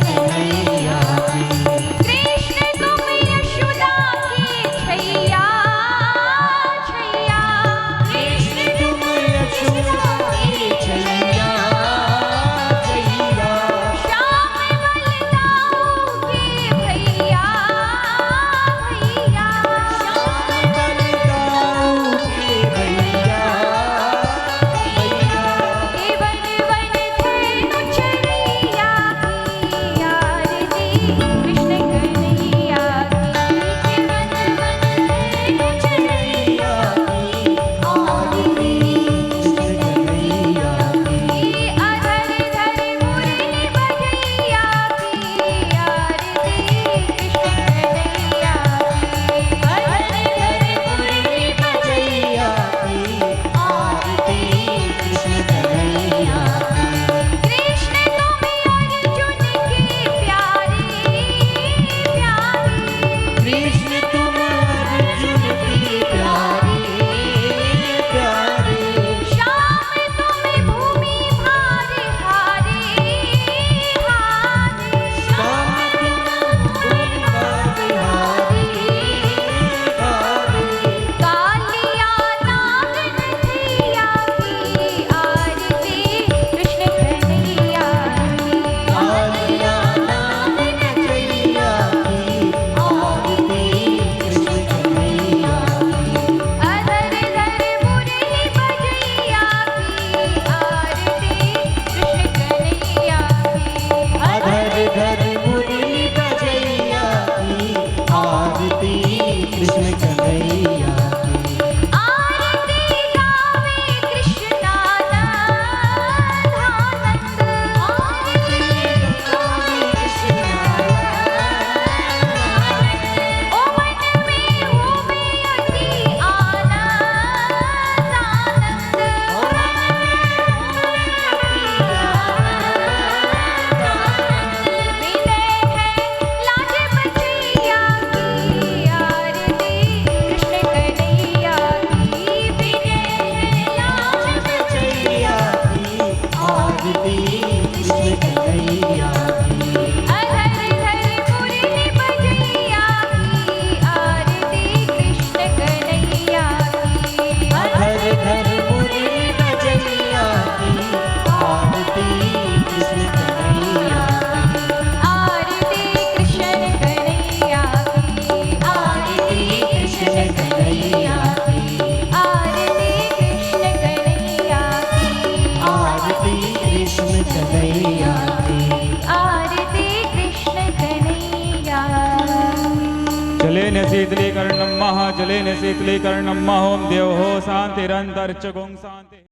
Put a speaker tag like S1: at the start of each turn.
S1: कन्हैया की।
S2: कृष्ण तुम यशोदा की छैया छैया।
S1: कृष्ण तुम यशोदा की छैया छैया।
S2: श्याम बलदाऊ के भैया भैया।
S1: श्याम बलदाऊ के भैया भैया।
S2: हे वन वन धेनु चरैया की आरती कृष्ण कन्हैया की। हे वन वन धेनु चरैया
S1: की आरती कृष्ण कन्हैया की।
S2: की। अधर धर मुरली बजैया की आरती कृष्ण कन्हैया की।
S1: अधर धर मुरली बजैया की आरती कृष्ण कन्हैया की।
S2: कृष्ण तुम अर्जुन के प्यारे प्यारे।
S1: कृष्ण तुम अर्जुन की प्यारे प्यारे।
S2: श्याम तुम भूमि भारे हारे हारे।
S1: श्याम तुम भूमि भारे हारे हारे।
S2: कालिया नाग नथिया की आरती कृष्ण कन्हैया की।
S1: कालिया नाग नचैया की आरती कृष्ण कन्हैया की।
S2: अधर धर मुरली बजैया की आरती कृष्ण कन्हैया की।
S1: अधर धर मुरली बजैया की आरती कृष्ण कन्हैया की।
S2: आरती गावे कृष्णानंद आनंद।
S1: आरती गावे
S2: ओ मन में होवे अति आनंद आनंद। विनय है लाज बचैया की आरती कृष्ण कन्हैया की। विनय है लाज
S1: बचैया की आरती कृष्ण कन्हैया की।
S2: अधर धर मुरली बजैया की आरती कृष्ण कन्हैया की।
S1: अधर धर मुरली बजैया की आरती कृष्ण कन्हैया की।
S2: आरती कृष्ण कन्हैया की।
S1: आरती कृष्ण कन्हैया की।
S2: आरती कृष्ण कन्हैया की।
S1: आरती कृष्ण कन्हैया की।
S2: आरती कृष्ण कन्हैया।
S3: जलेन शीतलीकरणं महा जलेन शीतलीकरणं महोम देवो शान्तिरन्तरिक्षगुं शान्ति।